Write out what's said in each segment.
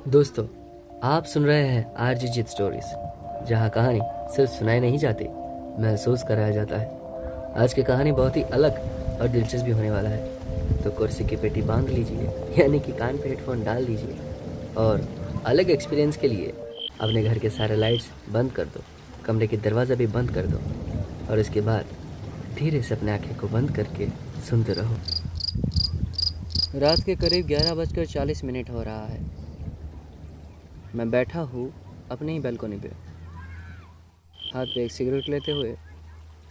दोस्तों, आप सुन रहे हैं आरजी जीत स्टोरीज, जहां कहानी सिर्फ सुनाई नहीं जाती, महसूस कराया जाता है। आज की कहानी बहुत ही अलग और दिलचस्प भी होने वाला है, तो कुर्सी की पेटी बांध लीजिए, यानी कि कान पे हेडफोन डाल दीजिए और अलग एक्सपीरियंस के लिए अपने घर के सारे लाइट्स बंद कर दो, कमरे के दरवाज़ा भी बंद कर दो और इसके बाद धीरे से अपने आंखें को बंद करके सुनते रहो। रात के करीब 11:40 हो रहा है। मैं बैठा हूँ अपनी ही बालकनी पे, हाथ पे एक सिगरेट लेते हुए,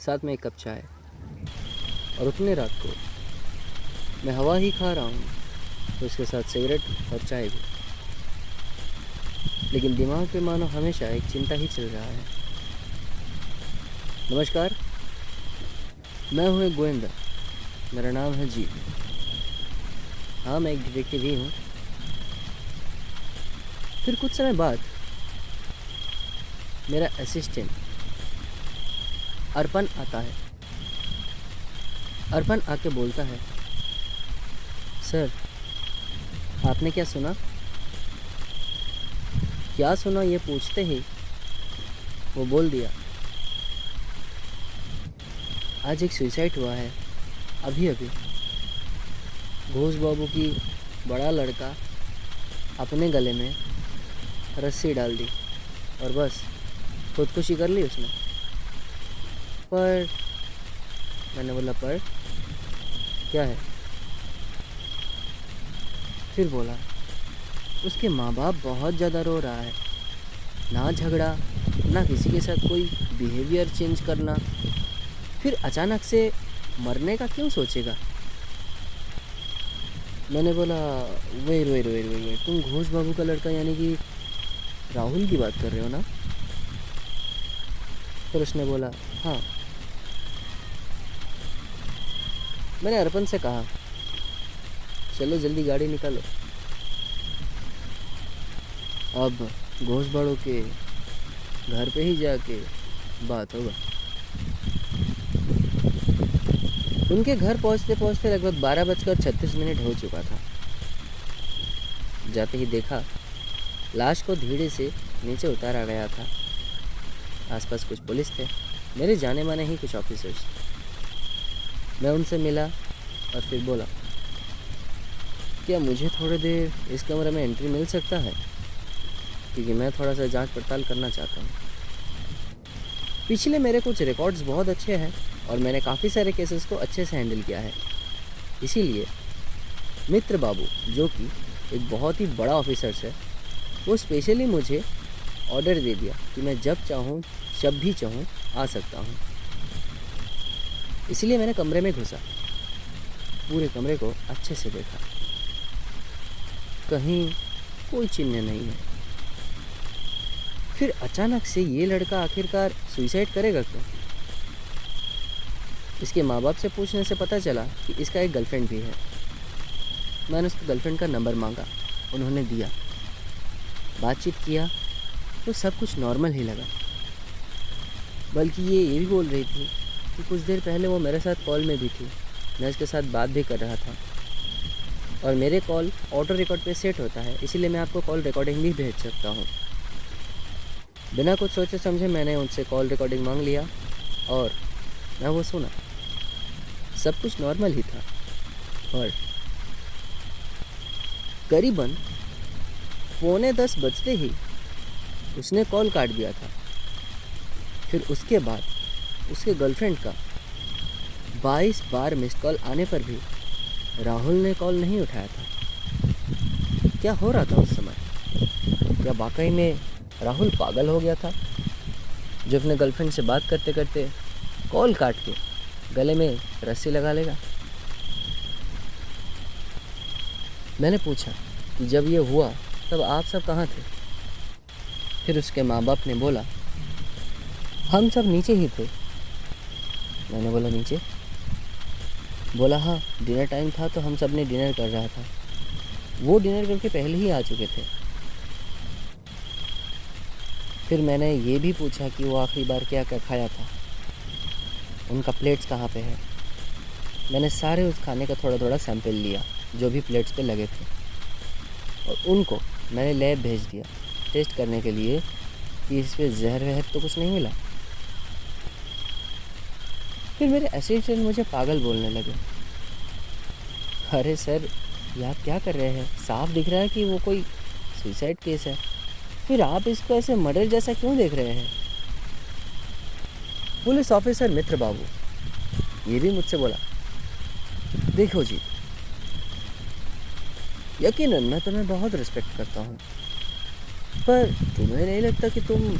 साथ में एक कप चाय। और उतने रात को मैं हवा ही खा रहा हूँ, तो उसके साथ सिगरेट और चाय भी। लेकिन दिमाग पे मानो हमेशा एक चिंता ही चल रहा है। नमस्कार, मैं हूँ एक गोविंदा, मेरा नाम है जी। हाँ, मैं एक डिटेक्टिव ही हूँ। फिर कुछ समय बाद मेरा असिस्टेंट अर्पण आता है। अर्पण आके बोलता है, सर, आपने क्या सुना? क्या सुना ये पूछते ही वो बोल दिया, आज एक सुसाइड हुआ है, अभी अभी। घोष बाबू की बड़ा लड़का अपने गले में रस्सी डाल दी और बस खुदकुशी कर ली उसने। पर मैंने बोला, पर क्या है? फिर बोला, उसके माँ बाप बहुत ज़्यादा रो रहा है, ना झगड़ा, ना किसी के साथ कोई बिहेवियर चेंज करना, फिर अचानक से मरने का क्यों सोचेगा? मैंने बोला, वेट, तुम घोष बाबू का लड़का यानी कि राहुल की बात कर रहे हो ना? फिर उसने बोला, हाँ। मैंने अर्पण से कहा, चलो जल्दी गाड़ी निकालो, अब घोष बाबू के घर पे ही जाके बात होगा। उनके घर पहुंचते पहुंचते लगभग 12:36 हो चुका था। जाते ही देखा, लाश को धीरे से नीचे उतारा गया था। आसपास कुछ पुलिस थे, मेरे जाने माने ही कुछ ऑफिसर्स। मैं उनसे मिला और फिर बोला, क्या मुझे थोड़ी देर इस कमरे में एंट्री मिल सकता है? क्योंकि मैं थोड़ा सा जांच पड़ताल करना चाहता हूँ। पिछले मेरे कुछ रिकॉर्ड्स बहुत अच्छे हैं और मैंने काफ़ी सारे केसेस को अच्छे से हैंडल किया है। इसीलिए मित्र बाबू, जो कि एक बहुत ही बड़ा ऑफिसर है, वो स्पेशली मुझे ऑर्डर दे दिया कि मैं जब चाहूँ, जब भी चाहूँ आ सकता हूँ। इसलिए मैंने कमरे में घुसा, पूरे कमरे को अच्छे से देखा। कहीं कोई चिन्ह नहीं है। फिर अचानक से ये लड़का आखिरकार सुसाइड करेगा क्यों? इसके माँ बाप से पूछने से पता चला कि इसका एक गर्लफ्रेंड भी है। मैंने उसकी गर्लफ्रेंड का नंबर मांगा, उन्होंने दिया। बातचीत किया तो सब कुछ नॉर्मल ही लगा। बल्कि ये भी बोल रही थी कि कुछ देर पहले वो मेरे साथ कॉल में भी थी, मैं उसके साथ बात भी कर रहा था और मेरे कॉल ऑटो रिकॉर्ड पे सेट होता है, इसीलिए मैं आपको कॉल रिकॉर्डिंग भी भेज सकता हूँ। बिना कुछ सोचे समझे मैंने उनसे कॉल रिकॉर्डिंग मांग लिया और मैं वो सुना। सब कुछ नॉर्मल ही था और करीबन 9:45 बजते ही उसने कॉल काट दिया था। फिर उसके बाद उसके गर्लफ्रेंड का 22 बार मिस्ड कॉल आने पर भी राहुल ने कॉल नहीं उठाया था। क्या हो रहा था उस समय? क्या वाकई में राहुल पागल हो गया था, जो अपने गर्लफ्रेंड से बात करते करते कॉल काट के गले में रस्सी लगा लेगा? मैंने पूछा कि जब ये हुआ तब आप सब कहाँ थे? फिर उसके माँ बाप ने बोला, हम सब नीचे ही थे। मैंने बोला, नीचे? बोला, हाँ, डिनर टाइम था तो हम सब ने डिनर कर रहा था। वो डिनर करके पहले ही आ चुके थे। फिर मैंने ये भी पूछा कि वो आखिरी बार क्या क्या खाया था, उनका प्लेट्स कहाँ पे है। मैंने सारे उस खाने का थोड़ा थोड़ा सैंपल लिया जो भी प्लेट्स पे लगे थे। और उनको मैंने लैब भेज दिया टेस्ट करने के लिए कि इस पे जहर वहर तो कुछ नहीं मिला। फिर मेरे असिस्टेंट मुझे पागल बोलने लगे। अरे सर, ये आप क्या कर रहे हैं? साफ दिख रहा है कि वो कोई सुसाइड केस है, फिर आप इसको ऐसे मर्डर जैसा क्यों देख रहे हैं? पुलिस ऑफिसर मित्र बाबू ये भी मुझसे बोला, देखो जी, यकीनन मैं तुम्हें बहुत रिस्पेक्ट करता हूँ, पर तुम्हें नहीं लगता कि तुम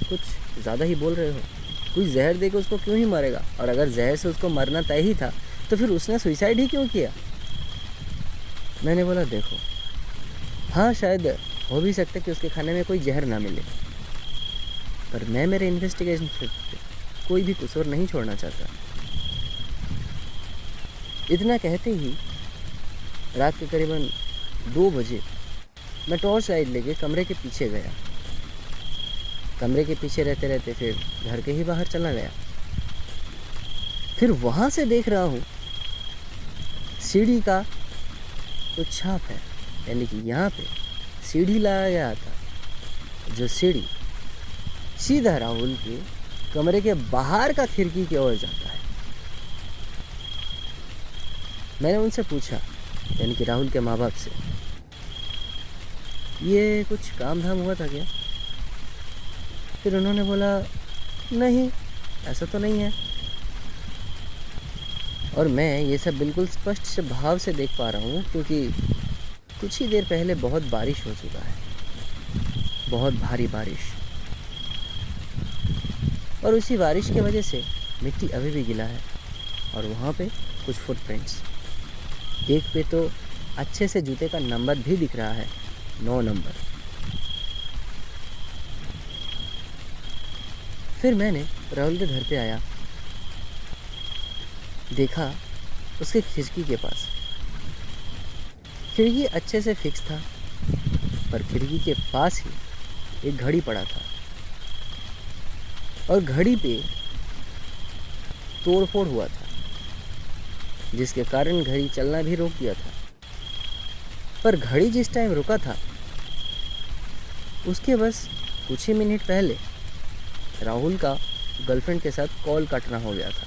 कुछ ज़्यादा ही बोल रहे हो? कोई जहर देकर उसको क्यों ही मारेगा? और अगर जहर से उसको मरना तय ही था तो फिर उसने सुसाइड ही क्यों किया? मैंने बोला, देखो, हाँ शायद हो भी सकता है कि उसके खाने में कोई जहर ना मिले, पर मैं मेरे इन्वेस्टिगेशन पे कोई भी कसूर नहीं छोड़ना चाहता। इतना कहते ही रात के करीबन 2 बजे मैं टॉर्च लाइट लेके कमरे के पीछे गया। कमरे के पीछे रहते रहते फिर घर के ही बाहर चला गया। फिर वहाँ से देख रहा हूँ सीढ़ी का कुछ छाप है, यानी कि यहाँ पे सीढ़ी लाया गया था, जो सीढ़ी सीधा राहुल के कमरे के बाहर का खिड़की की ओर जाता है। मैंने उनसे पूछा, यानी कि राहुल के माँ बाप से, ये कुछ काम धाम हुआ था क्या? फिर उन्होंने बोला, नहीं, ऐसा तो नहीं है। और मैं ये सब बिल्कुल स्पष्ट से भाव से देख पा रहा हूँ, क्योंकि कुछ ही देर पहले बहुत बारिश हो चुका है, बहुत भारी बारिश, और उसी बारिश की वजह से मिट्टी अभी भी गीला है। और वहाँ पे कुछ फुटप्रिंट्स, एक पे तो अच्छे से जूते का नंबर भी दिख रहा है, 9 नंबर। फिर मैंने राहुल के घर पे आया, देखा उसके खिड़की के पास, खिड़की अच्छे से फिक्स था, पर खिड़की के पास ही एक घड़ी पड़ा था, और घड़ी पे तोड़फोड़ हुआ था, जिसके कारण घड़ी चलना भी रोक दिया था। पर घड़ी जिस टाइम रुका था, उसके बस कुछ ही मिनट पहले राहुल का गर्लफ्रेंड के साथ कॉल कटना हो गया था।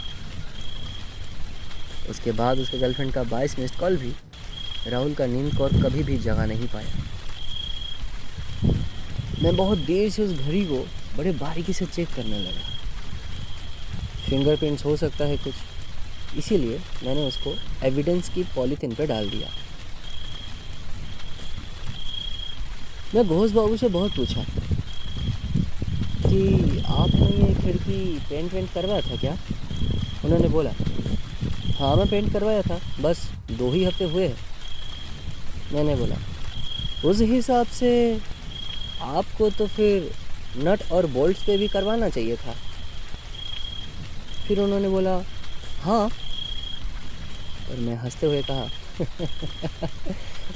उसके बाद उसके गर्लफ्रेंड का 22 मिस्ड कॉल भी राहुल का नींद को और कभी भी जगा नहीं पाया। मैं बहुत देर से उस घड़ी को बड़े बारीकी से चेक करने लगा। फिंगरप्रिंट्स हो सकता है कुछ, इसीलिए मैंने उसको एविडेंस की पॉलीथिन पे डाल दिया। मैं घोष बाबू से बहुत पूछा कि आपने ये खिड़की पेंट करवाया था क्या? उन्होंने बोला, हाँ मैं पेंट करवाया था, बस 2 ही हफ्ते हुए हैं। मैंने बोला, उस हिसाब से आपको तो फिर नट और बोल्ट्स पे भी करवाना चाहिए था। फिर उन्होंने बोला, हाँ, पर मैं हंसते हुए कहा,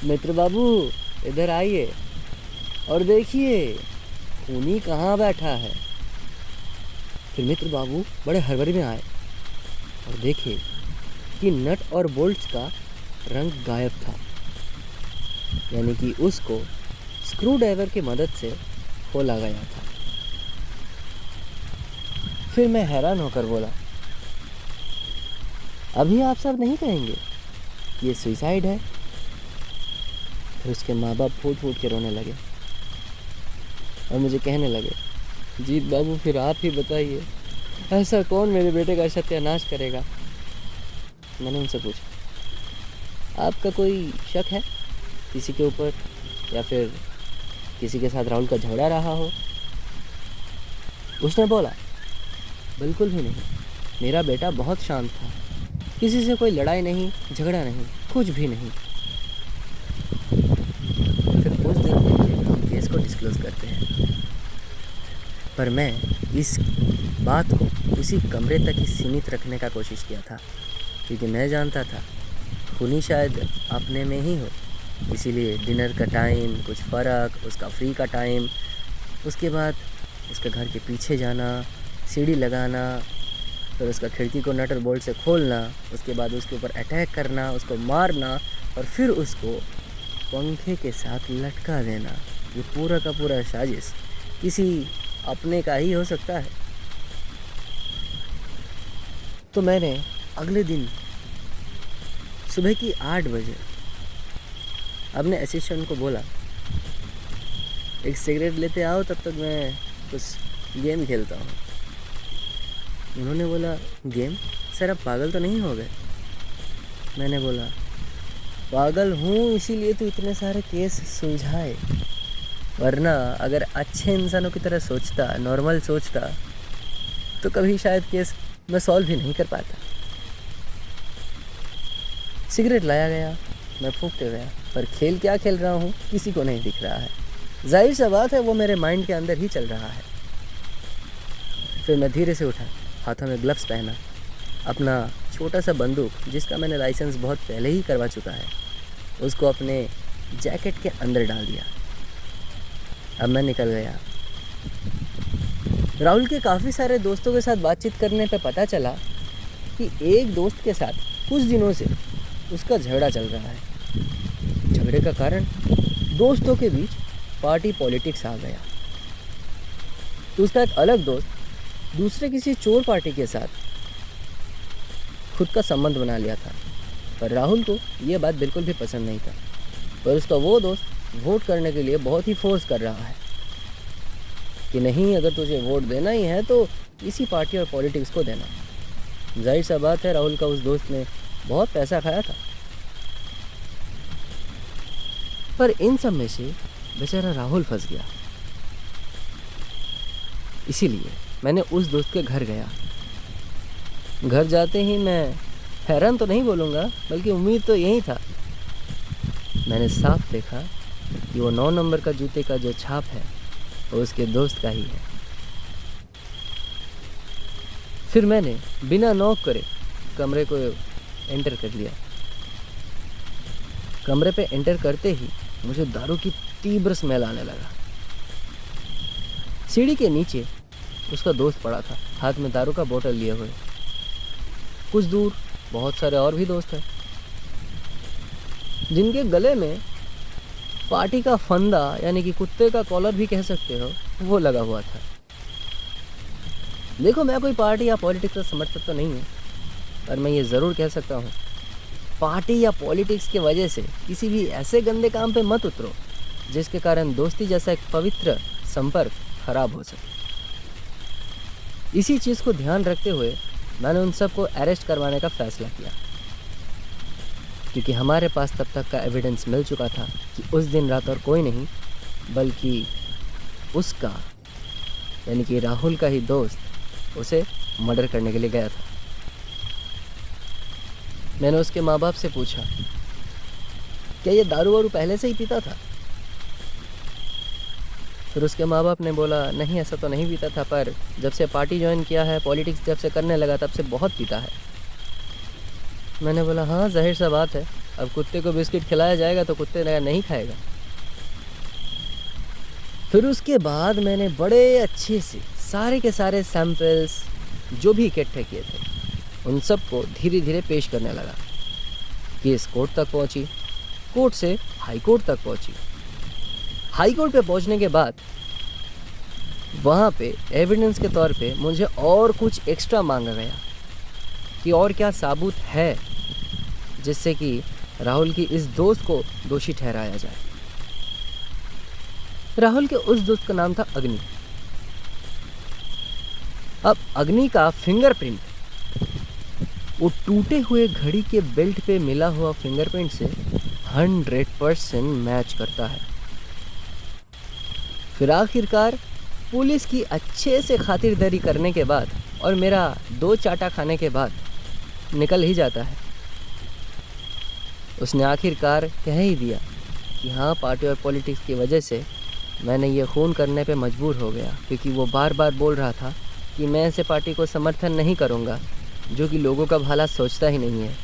मित्र बाबू इधर आइए और देखिए खूनी कहाँ बैठा है। फिर मित्र बाबू बड़े हड़बड़ी में आए और देखे कि नट और बोल्ट्स का रंग गायब था, यानी कि उसको स्क्रू ड्राइवर की मदद से खोला गया था। फिर मैं हैरान होकर बोला, अभी आप सब नहीं कहेंगे कि ये सुसाइड है? फिर उसके माँ बाप फूट फूट के रोने लगे और मुझे कहने लगे, जीत बाबू फिर आप ही बताइए, ऐसा कौन मेरे बेटे का सत्यानाश करेगा? मैंने उनसे पूछा, आपका कोई शक है किसी के ऊपर, या फिर किसी के साथ राहुल का झगड़ा रहा हो? उसने बोला, बिल्कुल भी नहीं, मेरा बेटा बहुत शांत था, किसी से कोई लड़ाई नहीं, झगड़ा नहीं, कुछ भी नहीं। फिर कुछ दिन के लिए हम केस को डिस्क्लोज करते हैं, पर मैं इस बात को उसी कमरे तक ही सीमित रखने का कोशिश किया था, क्योंकि मैं जानता था खूनी शायद अपने में ही हो। इसीलिए डिनर का टाइम, कुछ फ़र्क, उसका फ्री का टाइम, उसके बाद उसके घर के पीछे जाना, सीढ़ी लगाना, फिर उसका खिड़की को नट और बोल्ट से खोलना, उसके बाद उसके ऊपर अटैक करना, उसको मारना, और फिर उसको पंखे के साथ लटका देना, ये पूरा का पूरा साजिश किसी अपने का ही हो सकता है। तो मैंने अगले दिन सुबह की 8 बजे अपने असिस्टेंट को बोला, एक सिगरेट लेते आओ, तब तक मैं कुछ गेम खेलता हूँ। उन्होंने बोला, गेम? सर आप पागल तो नहीं हो गए? मैंने बोला, पागल हूँ, इसीलिए तो इतने सारे केस सुलझाए, वरना अगर अच्छे इंसानों की तरह सोचता, नॉर्मल सोचता, तो कभी शायद केस मैं सॉल्व ही नहीं कर पाता। सिगरेट लाया गया, मैं फूंकते गया, पर खेल क्या खेल रहा हूँ किसी को नहीं दिख रहा है। जाहिर सा बात है वो मेरे माइंड के अंदर ही चल रहा है। फिर मैं धीरे से उठा, हाथों में ग्लव्स पहना, अपना छोटा सा बंदूक जिसका मैंने लाइसेंस बहुत पहले ही करवा चुका है, उसको अपने जैकेट के अंदर डाल दिया। अब मैं निकल गया। राहुल के काफ़ी सारे दोस्तों के साथ बातचीत करने पे पता चला कि एक दोस्त के साथ कुछ दिनों से उसका झगड़ा चल रहा है। झगड़े का कारण दोस्तों के बीच पार्टी पॉलिटिक्स आ गया। तो उसका एक अलग दोस्त दूसरे किसी चोर पार्टी के साथ खुद का संबंध बना लिया था, पर राहुल को यह बात बिल्कुल भी पसंद नहीं था। पर उसका वो दोस्त वोट करने के लिए बहुत ही फोर्स कर रहा है कि नहीं, अगर तुझे वोट देना ही है तो इसी पार्टी और पॉलिटिक्स को देना। जाहिर सा बात है राहुल का उस दोस्त ने बहुत पैसा खाया था। पर इन सब में से बेचारा राहुल फंस गया। इसीलिए मैंने उस दोस्त के घर गया। घर जाते ही मैं हैरान तो नहीं बोलूँगा, बल्कि उम्मीद तो यही था। मैंने साफ देखा कि वो 9 नंबर का जूते का जो छाप है वो उसके दोस्त का ही है। फिर मैंने बिना नॉक करे कमरे को एंटर कर लिया। कमरे पे एंटर करते ही मुझे दारू की तीव्र स्मेल आने लगा। सीढ़ी के नीचे उसका दोस्त पड़ा था, हाथ में दारू का बोतल लिए हुए। कुछ दूर बहुत सारे और भी दोस्त हैं जिनके गले में पार्टी का फंदा, यानी कि कुत्ते का कॉलर भी कह सकते हो, वो लगा हुआ था। देखो, मैं कोई पार्टी या पॉलिटिक्स का समर्थक तो नहीं हूँ, पर मैं ये ज़रूर कह सकता हूँ, पार्टी या पॉलिटिक्स की वजह से किसी भी ऐसे गंदे काम पे मत उतरो जिसके कारण दोस्ती जैसा एक पवित्र संपर्क खराब हो सके। इसी चीज़ को ध्यान रखते हुए मैंने उन सबको अरेस्ट करवाने का फैसला किया, क्योंकि हमारे पास तब तक का एविडेंस मिल चुका था कि उस दिन रात और कोई नहीं बल्कि उसका, यानी कि राहुल का ही दोस्त उसे मर्डर करने के लिए गया था। मैंने उसके माँ बाप से पूछा, क्या ये दारू वारू पहले से ही पीता था? फिर उसके माँ बाप ने बोला, नहीं ऐसा तो नहीं पीता था, पर जब से पार्टी ज्वाइन किया है, पॉलिटिक्स जब से करने लगा, तब से बहुत पीता है। मैंने बोला, हाँ जाहिर सा बात है, अब कुत्ते को बिस्किट खिलाया जाएगा तो कुत्ते नहीं खाएगा। फिर उसके बाद मैंने बड़े अच्छे से सारे के सारे सैंपल्स जो भी इकट्ठे किए थे उन सबको धीरे धीरे पेश करने लगा। केस कोर्ट तक पहुंची, कोर्ट से हाई कोर्ट तक पहुंची। हाई कोर्ट पे पहुंचने के बाद वहाँ पे एविडेंस के तौर पे मुझे और कुछ एक्स्ट्रा मांगा गया कि और क्या सबूत है जिससे कि राहुल की इस दोस्त को दोषी ठहराया जाए। राहुल के उस दोस्त का नाम था अग्नि। अब अग्नि का फिंगरप्रिंट वो टूटे हुए घड़ी के बेल्ट पे मिला हुआ फिंगरप्रिंट से 100% मैच करता है। फिर आखिरकार पुलिस की अच्छे से खातिरदारी करने के बाद और मेरा 2 चाटा खाने के बाद निकल ही जाता है। उसने आखिरकार कह ही दिया कि हाँ, पार्टी और पॉलिटिक्स की वजह से मैंने ये खून करने पे मजबूर हो गया, क्योंकि वो बार बार बोल रहा था कि मैं ऐसे पार्टी को समर्थन नहीं करूँगा जो कि लोगों का भला सोचता ही नहीं है।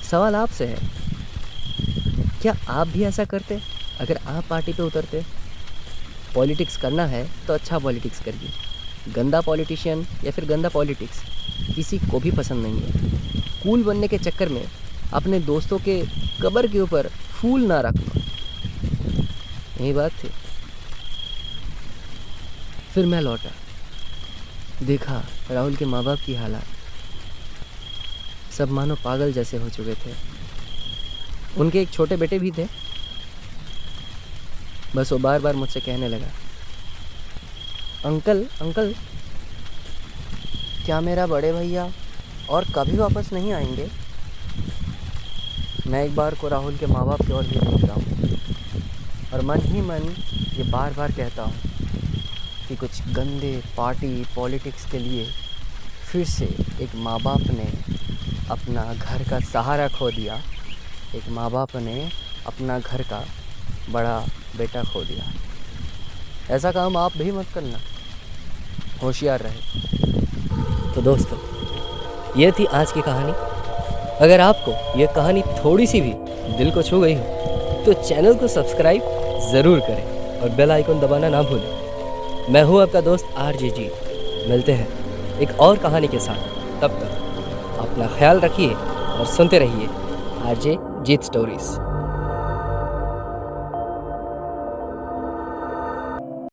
सवाल आपसे है, क्या आप भी ऐसा करते अगर आप पार्टी पे उतरते? पॉलिटिक्स करना है तो अच्छा पॉलिटिक्स करिए। गंदा पॉलिटिशियन या फिर गंदा पॉलिटिक्स किसी को भी पसंद नहीं है। कूल बनने के चक्कर में अपने दोस्तों के कब्र के ऊपर फूल ना रखना, यही बात थी। फिर मैं लौटा, देखा राहुल के माँ बाप की हालत, सब मानो पागल जैसे हो चुके थे। उनके एक छोटे बेटे भी थे। बस वो बार बार मुझसे कहने लगा, अंकल अंकल, क्या मेरा बड़े भैया और कभी वापस नहीं आएंगे? मैं एक बार को राहुल के माँ बाप की ओर भी देख रहा हूँ और मन ही मन ये बार बार कहता हूँ कि कुछ गंदे पार्टी पॉलिटिक्स के लिए फिर से एक माँ बाप ने अपना घर का सहारा खो दिया, एक माँ बाप ने अपना घर का बड़ा बेटा खो दिया। ऐसा काम आप भी मत करना, होशियार रहे। तो दोस्तों, ये थी आज की कहानी। अगर आपको ये कहानी थोड़ी सी भी दिल को छू गई हो तो चैनल को सब्सक्राइब ज़रूर करें और बेल आइकन दबाना ना भूलें। मैं हूँ आपका दोस्त RJ जीत। मिलते हैं एक और कहानी के साथ। तब तक अपना ख्याल रखिए और सुनते रहिए RJ जीत स्टोरीज।